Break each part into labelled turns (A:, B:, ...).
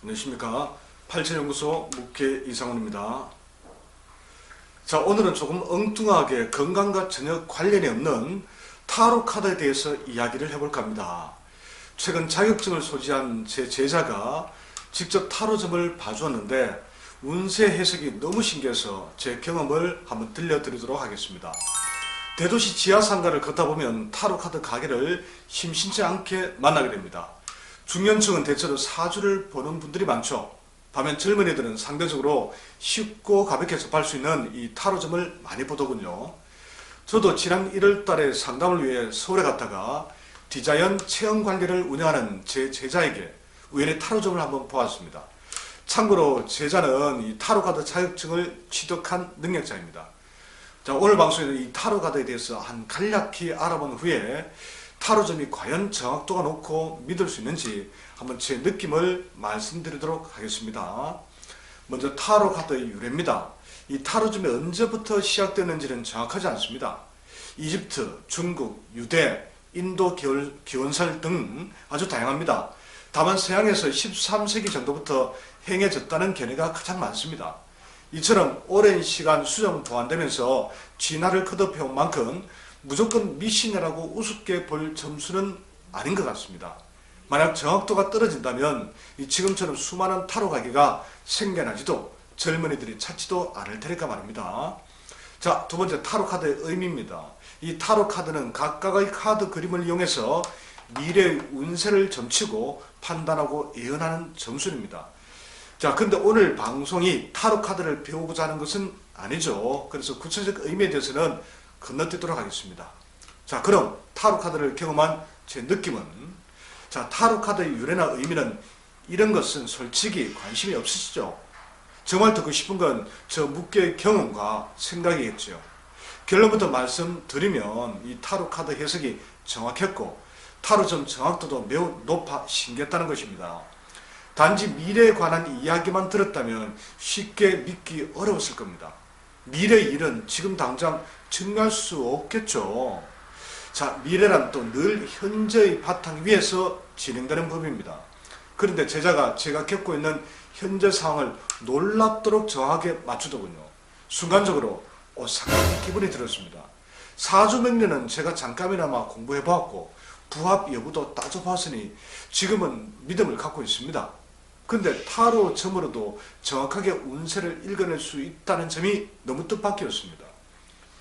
A: 안녕하십니까. 87연구소 묵계 이상훈입니다. 자, 오늘은 조금 엉뚱하게 건강과 전혀 관련이 없는 타로 카드에 대해서 이야기를 해볼까 합니다. 최근 자격증을 소지한 제 제자가 직접 타로점을 봐주었는데 운세 해석이 너무 신기해서 제 경험을 한번 들려드리도록 하겠습니다. 대도시 지하상가를 걷다 보면 타로 카드 가게를 심심치 않게 만나게 됩니다. 중년층은 대체로 사주를 보는 분들이 많죠. 반면 젊은이들은 상대적으로 쉽고 가볍게 접할 수 있는 이 타로점을 많이 보더군요. 저도 지난 1월달에 상담을 위해 서울에 갔다가 디자이언 체험관리를 운영하는 제 제자에게 우연히 타로점을 한번 보았습니다. 참고로 제자는 이 타로카드 자격증을 취득한 능력자입니다. 자, 오늘 방송에는 이 타로카드에 대해서 간략히 알아본 후에 타로점이 과연 정확도가 높고 믿을 수 있는지 한번 제 느낌을 말씀드리도록 하겠습니다. 먼저 타로카드의 유래입니다. 이 타로점이 언제부터 시작됐는지는 정확하지 않습니다. 이집트, 중국, 유대, 인도 기원설 등 아주 다양합니다. 다만 서양에서 13세기 정도부터 행해졌다는 견해가 가장 많습니다. 이처럼 오랜 시간 수정 보완되면서 진화를 거듭해온 만큼 무조건 미신이라고 우습게 볼 점수는 아닌 것 같습니다. 만약 정확도가 떨어진다면 지금처럼 수많은 타로 가게가 생겨나지도 젊은이들이 찾지도 않을 테니까 말입니다. 자, 두 번째 타로 카드의 의미입니다. 이 타로 카드는 각각의 카드 그림을 이용해서 미래의 운세를 점치고 판단하고 예언하는 점술입니다. 자, 근데 오늘 방송이 타로 카드를 배우고자 하는 것은 아니죠. 그래서 구체적 의미에 대해서는 건너뛰도록 하겠습니다. 자, 그럼 타로 카드를 경험한 제 느낌은, 자, 타로 카드의 유래나 의미는 이런 것은 솔직히 관심이 없으시죠? 정말 듣고 싶은 건 저 묵계의 경험과 생각이겠죠. 결론부터 말씀드리면 이 타로 카드 해석이 정확했고 타로점 정확도도 매우 높아 신기했다는 것입니다. 단지 미래에 관한 이야기만 들었다면 쉽게 믿기 어려웠을 겁니다. 미래의 일은 지금 당장 증명할 수 없겠죠. 자, 미래란 또 늘 현재의 바탕 위에서 진행되는 법입니다. 그런데 제자가 제가 겪고 있는 현재 상황을 놀랍도록 정확하게 맞추더군요. 순간적으로 상당히 기분이 들었습니다. 사주명리는 제가 잠깐이나마 공부해보았고 부합 여부도 따져봤으니 지금은 믿음을 갖고 있습니다. 근데 타로 점으로도 정확하게 운세를 읽어낼 수 있다는 점이 너무 뜻밖이었습니다.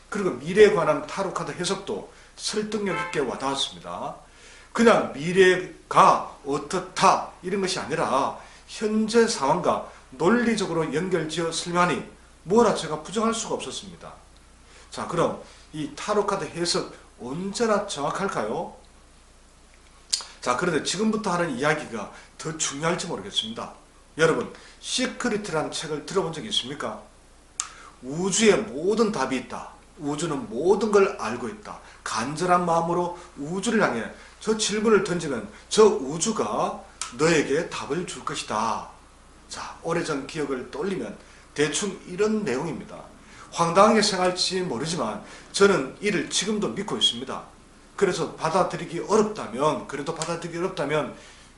A: 그리고 미래에 관한 타로 카드 해석도 설득력 있게 와닿았습니다. 그냥 미래가 어떻다 이런 것이 아니라 현재 상황과 논리적으로 연결지어 설명하니 뭐라 제가 부정할 수가 없었습니다. 자, 그럼 이 타로 카드 해석 언제나 정확할까요? 자, 그런데 지금부터 하는 이야기가 더 중요할지 모르겠습니다. 여러분, 시크릿이라는 책을 들어본 적이 있습니까? 우주에 모든 답이 있다. 우주는 모든 걸 알고 있다. 간절한 마음으로 우주를 향해 저 질문을 던지면 저 우주가 너에게 답을 줄 것이다. 자, 오래전 기억을 떠올리면 대충 이런 내용입니다. 황당하게 생각할지 모르지만 저는 이를 지금도 믿고 있습니다. 그래서 그래도 받아들이기 어렵다면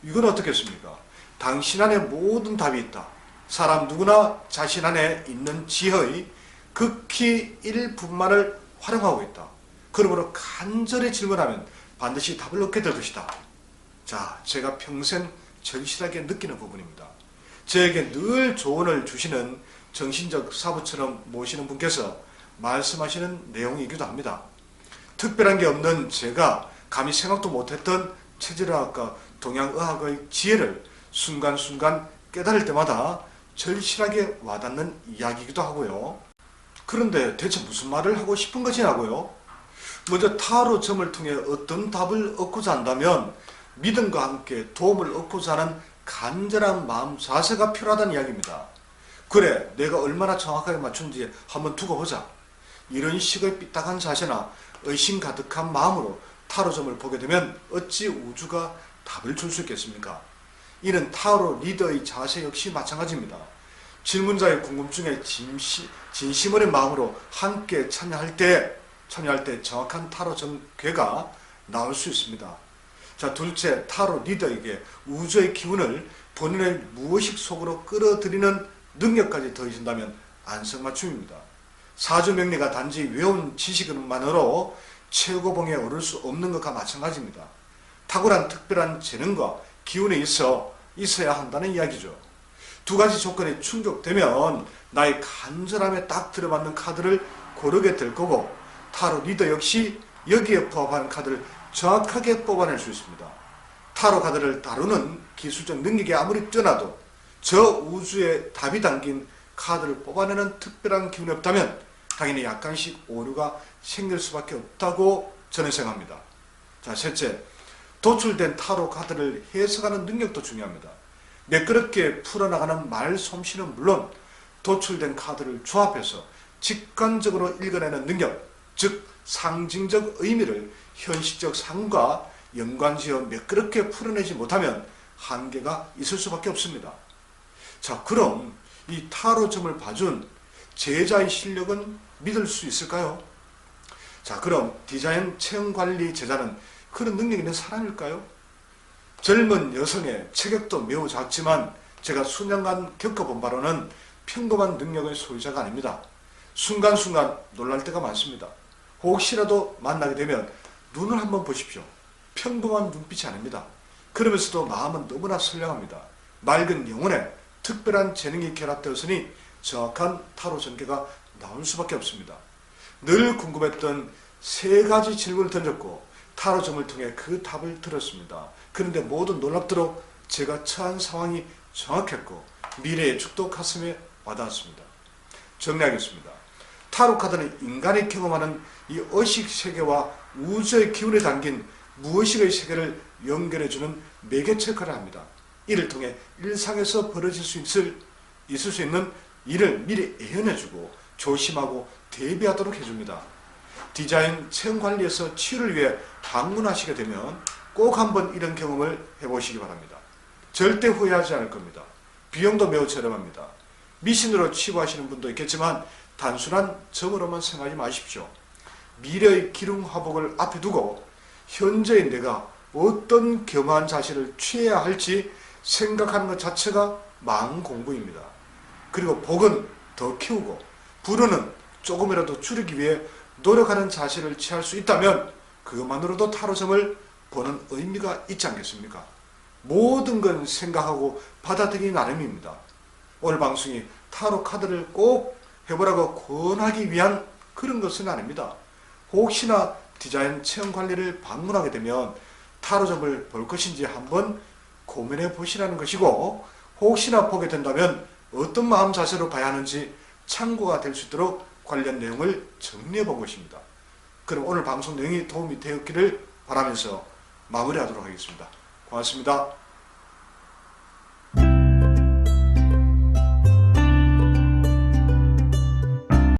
A: 이건 어떻겠습니까? 당신 안에 모든 답이 있다. 사람 누구나 자신 안에 있는 지혜의 극히 일부분만을 활용하고 있다. 그러므로 간절히 질문하면 반드시 답을 얻게 될 것이다. 자, 제가 평생 절실하게 느끼는 부분입니다. 저에게 늘 조언을 주시는 정신적 사부처럼 모시는 분께서 말씀하시는 내용이기도 합니다. 특별한 게 없는 제가 감히 생각도 못했던 체질의학과 동양의학의 지혜를 순간순간 깨달을 때마다 절실하게 와닿는 이야기이기도 하고요. 그런데 대체 무슨 말을 하고 싶은 것이냐고요? 먼저 타로 점을 통해 어떤 답을 얻고자 한다면 믿음과 함께 도움을 얻고자 하는 간절한 마음 자세가 필요하다는 이야기입니다. 그래, 내가 얼마나 정확하게 맞춘지 한번 두고 보자. 이런 식의 삐딱한 자세나 의심 가득한 마음으로 타로점을 보게 되면 어찌 우주가 답을 줄 수 있겠습니까? 이는 타로 리더의 자세 역시 마찬가지입니다. 질문자의 궁금증에 진심 어린 마음으로 함께 참여할 때 정확한 타로점 궤가 나올 수 있습니다. 자, 둘째, 타로 리더에게 우주의 기운을 본인의 무의식 속으로 끌어들이는 능력까지 더해진다면 안성맞춤입니다. 사주명리가 단지 외운 지식만으로 최고봉에 오를 수 없는 것과 마찬가지입니다. 탁월한 특별한 재능과 기운이 있어야 한다는 이야기죠. 두 가지 조건이 충족되면 나의 간절함에 딱 들어맞는 카드를 고르게 될 거고, 타로 리더 역시 여기에 부합하는 카드를 정확하게 뽑아낼 수 있습니다. 타로 카드를 다루는 기술적 능력이 아무리 뛰어나도 저 우주에 답이 담긴 카드를 뽑아내는 특별한 기운이 없다면 당연히 약간씩 오류가 생길 수밖에 없다고 저는 생각합니다. 자, 셋째, 도출된 타로 카드를 해석하는 능력도 중요합니다. 매끄럽게 풀어나가는 말 솜씨는 물론 도출된 카드를 조합해서 직관적으로 읽어내는 능력, 즉 상징적 의미를 현실적 상과 연관지어 매끄럽게 풀어내지 못하면 한계가 있을 수밖에 없습니다. 자, 그럼 이 타로점을 봐준 제자의 실력은 믿을 수 있을까요? 자, 그럼 디자인 체험관리 제자는 그런 능력 있는 사람일까요? 젊은 여성의 체격도 매우 작지만 제가 수년간 겪어본 바로는 평범한 능력의 소유자가 아닙니다. 순간순간 놀랄 때가 많습니다. 혹시라도 만나게 되면 눈을 한번 보십시오. 평범한 눈빛이 아닙니다. 그러면서도 마음은 너무나 선량합니다. 맑은 영혼에 특별한 재능이 결합되었으니 정확한 타로 전개가 나올 수밖에 없습니다. 늘 궁금했던 세 가지 질문을 던졌고 타로점을 통해 그 답을 들었습니다. 그런데 모두 놀랍도록 제가 처한 상황이 정확했고 미래의 축도 가슴에 와닿았습니다. 정리하겠습니다. 타로 카드는 인간이 경험하는 이 의식 세계와 우주의 기운에 담긴 무의식의 세계를 연결해주는 매개체 역할을 합니다. 이를 통해 일상에서 벌어질 수 있을 수 있는 일을 미리 예언해주고 조심하고 대비하도록 해줍니다. 디자인 체험관리에서 치유를 위해 방문하시게 되면 꼭 한번 이런 경험을 해보시기 바랍니다. 절대 후회하지 않을 겁니다. 비용도 매우 저렴합니다. 미신으로 치부하시는 분도 있겠지만 단순한 점으로만 생각하지 마십시오. 미래의 기름화복을 앞에 두고 현재의 내가 어떤 겸허한 자세를 취해야 할지 생각하는 것 자체가 마음 공부입니다. 그리고 복은 더 키우고 불운은 조금이라도 줄이기 위해 노력하는 자세를 취할 수 있다면 그것만으로도 타로점을 보는 의미가 있지 않겠습니까? 모든 건 생각하고 받아들이기 나름입니다. 오늘 방송이 타로 카드를 꼭 해보라고 권하기 위한 그런 것은 아닙니다. 혹시나 디자인 체험관리를 방문하게 되면 타로점을 볼 것인지 한번 고민해 보시라는 것이고, 혹시나 보게 된다면 어떤 마음 자세로 봐야 하는지 참고가 될 수 있도록 관련 내용을 정리해 본 것입니다. 그럼 오늘 방송 내용이 도움이 되었기를 바라면서 마무리하도록 하겠습니다. 고맙습니다.